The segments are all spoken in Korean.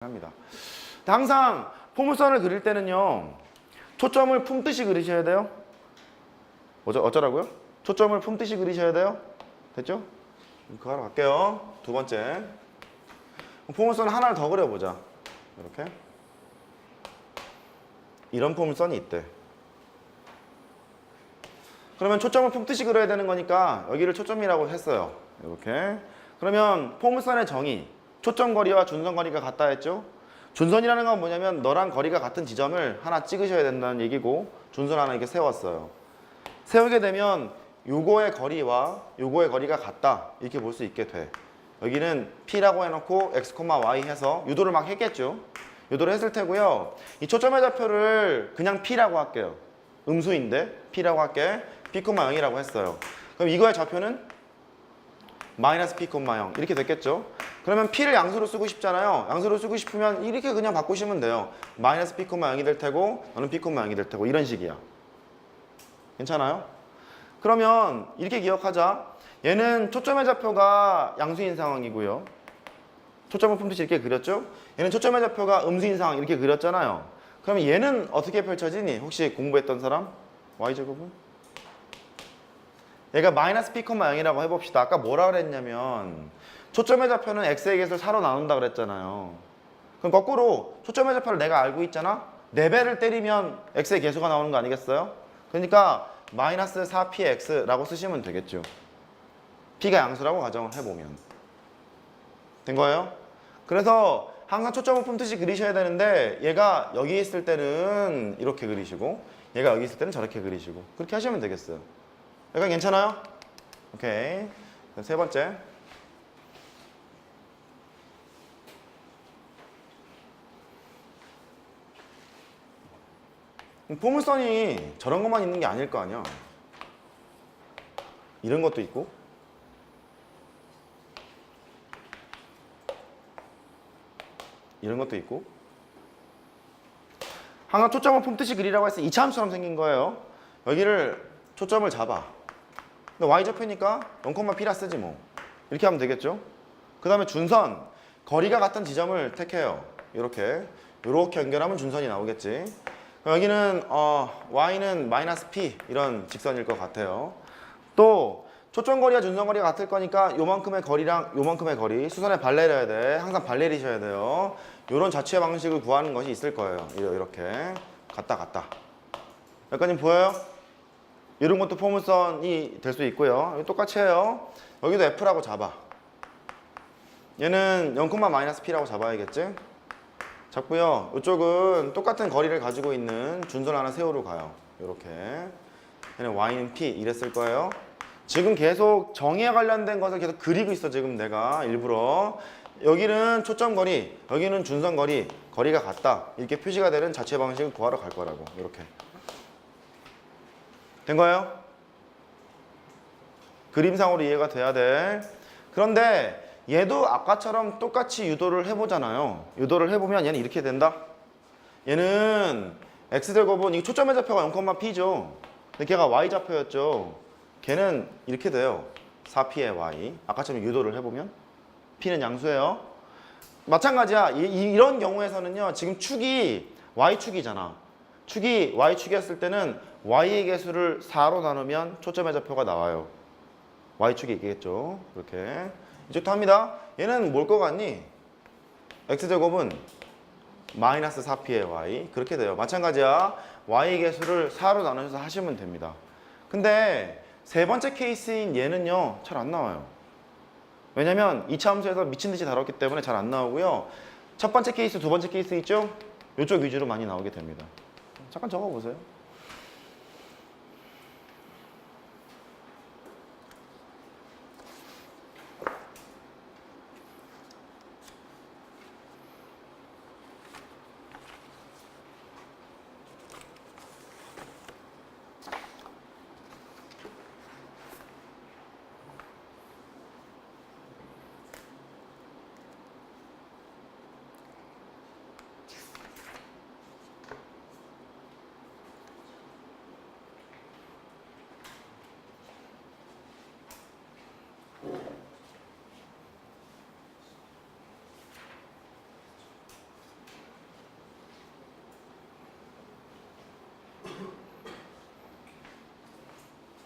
합니다. 항상 포물선을 그릴 때는요, 초점을 품듯이 그리셔야 돼요. 어쩌라고요? 초점을 품듯이 그리셔야 돼요. 됐죠? 그거 하러 갈게요. 두 번째, 포물선 하나를 더 그려보자. 이렇게 이런 포물선이 있대. 그러면 초점을 품듯이 그려야 되는 거니까 여기를 초점이라고 했어요. 이렇게. 그러면 포물선의 정의, 초점 거리와 준선 거리가 같다 했죠? 준선이라는 건 뭐냐면 너랑 거리가 같은 지점을 하나 찍으셔야 된다는 얘기고, 준선 하나 이렇게 세웠어요. 세우게 되면 요거의 거리와 요거의 거리가 같다 이렇게 볼 수 있게 돼. 여기는 P라고 해놓고 X, Y 해서 유도를 막 했겠죠. 유도를 했을 테고요. 이 초점의 좌표를 그냥 P라고 할게요. 음수인데 P라고 할게. P, 0이라고 했어요. 그럼 이거의 좌표는 마이너스 P, 0 이렇게 됐겠죠. 그러면 P를 양수로 쓰고 싶잖아요. 양수로 쓰고 싶으면 이렇게 그냥 바꾸시면 돼요. 마이너스 P, 0이 될 테고 너는 P, 0이 될 테고 이런 식이야. 괜찮아요? 그러면 이렇게 기억하자. 얘는 초점의 좌표가 양수인 상황이고요. 초점을 품듯이 이렇게 그렸죠? 얘는 초점의 좌표가 음수인 상황 이렇게 그렸잖아요. 그러면 얘는 어떻게 펼쳐지니? 혹시 공부했던 사람? Y제곱은? 얘가 마이너스 P, 0이라고 해봅시다. 아까 뭐라 그랬냐면 초점의 좌표는 X의 개수를 4로 나눈다 그랬잖아요. 그럼 거꾸로 초점의 좌표를 내가 알고 있잖아? 4배를 때리면 X의 개수가 나오는 거 아니겠어요? 그러니까 마이너스 4px라고 쓰시면 되겠죠. P가 양수라고 가정을 해보면. 된 거예요? 그래서 항상 초점을 품듯이 그리셔야 되는데 얘가 여기 있을 때는 이렇게 그리시고 얘가 여기 있을 때는 저렇게 그리시고 그렇게 하시면 되겠어요. 약간 괜찮아요? 오케이. 세 번째. 포물선이 저런 것만 있는 게 아닐 거 아니야. 이런 것도 있고 이런 것도 있고. 항상 초점을 품듯이 그리라고 해서 이차함처럼 생긴 거예요. 여기를 초점을 잡아. 근데 y좌표니까 0,p라 쓰지 뭐. 이렇게 하면 되겠죠. 그 다음에 준선, 거리가 같은 지점을 택해요. 이렇게 연결하면 준선이 나오겠지. 여기는 y는 마이너스 p 이런 직선일 것 같아요. 또 초점 거리와 준선 거리가 같을 거니까 요만큼의 거리랑 요만큼의 거리 수선에 발 내려야 돼. 항상 발 내리셔야 돼요. 이런 자취의 방식을 구하는 것이 있을 거예요. 이렇게 같다. 여기까지 보여요? 이런 것도 포물선이 될 수 있고요. 똑같이 해요. 여기도 F라고 잡아. 얘는 0,-P라고 잡아야겠지? 잡고요. 이쪽은 똑같은 거리를 가지고 있는 준선 하나 세우러 가요. 이렇게. 얘는 Y는 P 이랬을 거예요. 지금 계속 정의에 관련된 것을 계속 그리고 있어. 지금 내가 일부러. 여기는 초점 거리, 여기는 준선 거리, 거리가 같다. 이렇게 표시가 되는 자체 방식을 구하러 갈 거라고. 이렇게. 된 거예요? 그림상으로 이해가 돼야 돼. 그런데 얘도 아까처럼 똑같이 유도를 해보잖아요. 유도를 해보면 얘는 이렇게 된다. 얘는 x제곱은 이 초점의 좌표가 0,p죠. 근데 걔가 y좌표였죠. 걔는 이렇게 돼요. 4p의 y. 아까처럼 유도를 해보면 p는 양수예요. 마찬가지야. 이런 경우에서는요. 지금 축이 y축이잖아. 축이 y축이었을 때는 y의 개수를 4로 나누면 초점의 좌표가 나와요. y축이 있겠죠. 이렇게. 이쪽도 합니다. 얘는 뭘 것 같니? x제곱은 마이너스 4p의 y. 그렇게 돼요. 마찬가지야. y의 개수를 4로 나누셔서 하시면 됩니다. 근데 세 번째 케이스인 얘는요. 잘 안 나와요. 왜냐면 2차 함수에서 미친 듯이 다뤘기 때문에 잘 안 나오고요. 첫 번째 케이스, 두 번째 케이스 있죠? 이쪽 위주로 많이 나오게 됩니다. 잠깐 적어보세요.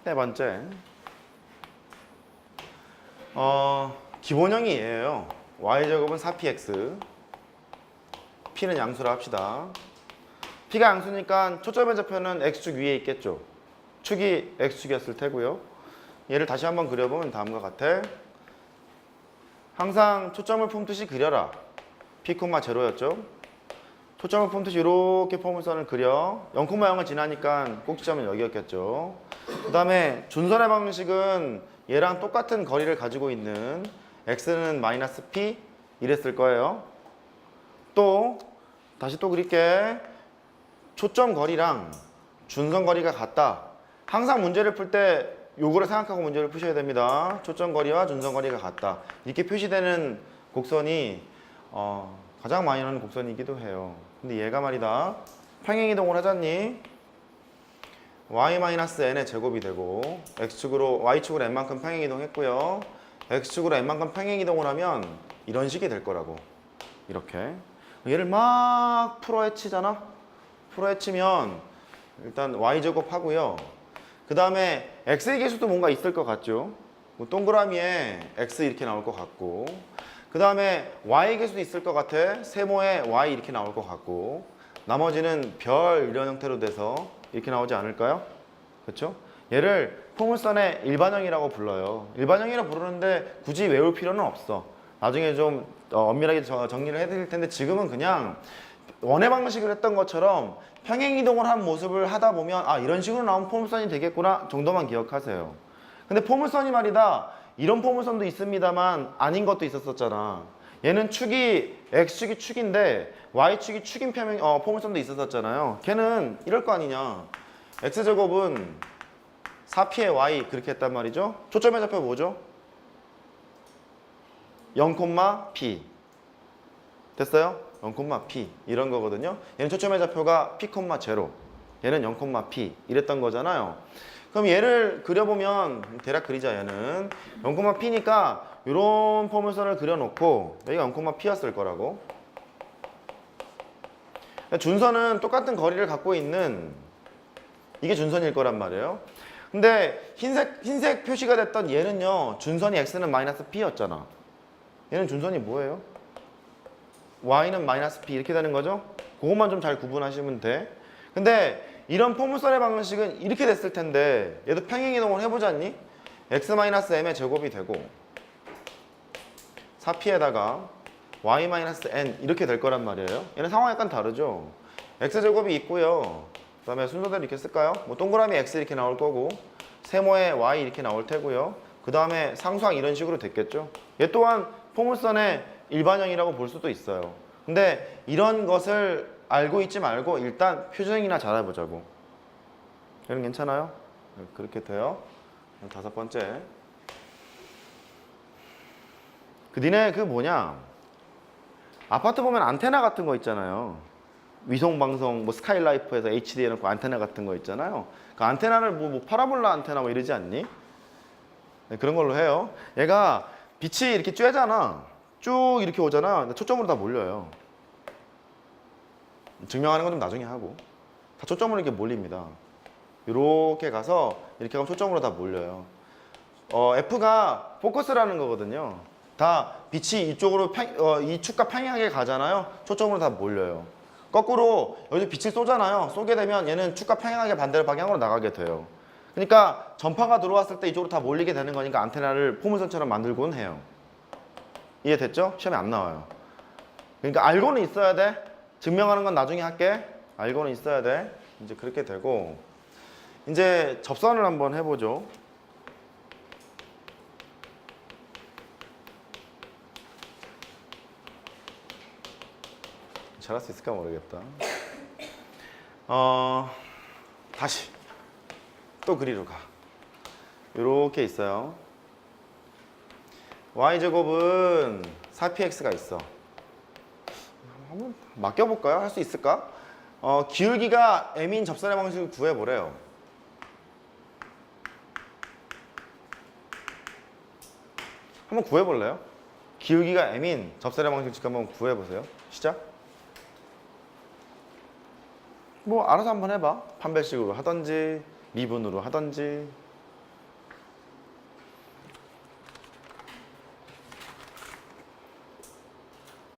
네 번째. 기본형이 얘예요. y제곱은 4px. p는 양수라 합시다. p가 양수니까 초점의 좌표는 x축 위에 있겠죠. 축이 x축이었을 테고요. 얘를 다시 한번 그려보면 다음과 같아. 항상 초점을 품듯이 그려라. p, 0였죠. 초점을 품듯이 이렇게 포물선을 그려. 0,0을 지나니까 꼭지점은 여기였겠죠. 그 다음에 준선의 방식은 얘랑 똑같은 거리를 가지고 있는 x는 마이너스 p 이랬을 거예요. 또 다시 또 그릴게. 초점 거리랑 준선 거리가 같다. 항상 문제를 풀 때 요거를 생각하고 문제를 푸셔야 됩니다. 초점 거리와 준선 거리가 같다. 이렇게 표시되는 곡선이 가장 많이 나오는 곡선이기도 해요. 근데 얘가 말이다. 평행이동을 하잖니? y-n의 제곱이 되고 x축으로 y축으로 n만큼 평행이동했고요. x축으로 n만큼 평행이동을 하면 이런 식이 될 거라고. 이렇게. 얘를 막 풀어헤치잖아? 풀어헤치면 일단 y제곱 하고요. 그 다음에 x의 개수도 뭔가 있을 것 같죠? 뭐 동그라미에 x 이렇게 나올 것 같고 그 다음에 y의 개수도 있을 것 같아. 세모에 y 이렇게 나올 것 같고 나머지는 별 이런 형태로 돼서 이렇게 나오지 않을까요? 그렇죠? 얘를 포물선의 일반형이라고 불러요. 일반형이라고 부르는데 굳이 외울 필요는 없어. 나중에 좀 엄밀하게 정리를 해드릴 텐데 지금은 그냥 원의 방식을 했던 것처럼 평행이동을 한 모습을 하다 보면 아 이런 식으로 나온 포물선이 되겠구나 정도만 기억하세요. 근데 포물선이 말이다. 이런 포물선도 있습니다만 아닌 것도 있었었잖아. 얘는 축이 x축이 축인데 y축이 축인 포물선도 있었었잖아요. 걔는 이럴 거 아니냐. x제곱은 4p의 y 그렇게 했단 말이죠. 초점의 좌표 뭐죠? 0,p 됐어요? 0,p 이런 거거든요. 얘는 초점의 좌표가 p, 0 얘는 0,p 이랬던 거잖아요. 그럼 얘를 그려보면 대략 그리자. 얘는 0,p니까 이런 포물선을 그려놓고 여기가 0,p였을 거라고. 준선은 똑같은 거리를 갖고 있는 이게 준선일 거란 말이에요. 근데 흰색 표시가 됐던 얘는요. 준선이 x는 마이너스 p였잖아. 얘는 준선이 뭐예요? y는 마이너스 p 이렇게 되는 거죠? 그것만 좀 잘 구분하시면 돼. 근데 이런 포물선의 방식은 이렇게 됐을 텐데 얘도 평행이동을 해보자니? x-m의 제곱이 되고 4p에다가 y-n 이렇게 될 거란 말이에요. 얘는 상황이 약간 다르죠? x제곱이 있고요. 그 다음에 순서대로 이렇게 쓸까요? 뭐 동그라미 x 이렇게 나올 거고 세모에 y 이렇게 나올 테고요. 그 다음에 상수항 이런 식으로 됐겠죠? 얘 또한 포물선의 일반형이라고 볼 수도 있어요. 근데 이런 것을 알고 있지 말고 일단 표준형이나 잘 해보자고. 얘는 괜찮아요? 그렇게 돼요. 다섯 번째. 니네 그 뭐냐 아파트 보면 안테나 같은 거 있잖아요. 위성방송 뭐 스카이라이프에서 HD 해놓고 안테나 같은 거 있잖아요. 그 안테나를 뭐 파라볼라 안테나 뭐 이러지 않니? 네, 그런 걸로 해요. 얘가 빛이 이렇게 쬐잖아. 쭉 이렇게 오잖아. 초점으로 다 몰려요. 증명하는 건 좀 나중에 하고 다 초점으로 이렇게 몰립니다. 이렇게 가서 이렇게 하면 초점으로 다 몰려요. F가 포커스라는 거거든요. 다 빛이 이쪽으로 이 축과 평행하게 가잖아요. 초점으로 다 몰려요. 거꾸로 여기서 빛을 쏘잖아요. 쏘게 되면 얘는 축과 평행하게 반대로 방향으로 나가게 돼요. 그러니까 전파가 들어왔을 때 이쪽으로 다 몰리게 되는 거니까 안테나를 포물선처럼 만들곤 해요. 이해됐죠? 시험에 안 나와요. 그러니까 알고는 있어야 돼. 증명하는 건 나중에 할게. 알고는 있어야 돼. 이제 그렇게 되고 이제 접선을 한번 해보죠. 잘할 수 있을까 모르겠다. 다시 또 그리로 가. 이렇게 있어요. y제곱은 4px가 있어. 한번 맡겨볼까요? 할 수 있을까? 기울기가 m인 접선의 방식을 구해보래요. 한번 구해볼래요? 기울기가 m인 접선의 방식 한번 구해보세요. 시작. 뭐 알아서 한번 해봐. 판별식으로 하던지 미분으로 하던지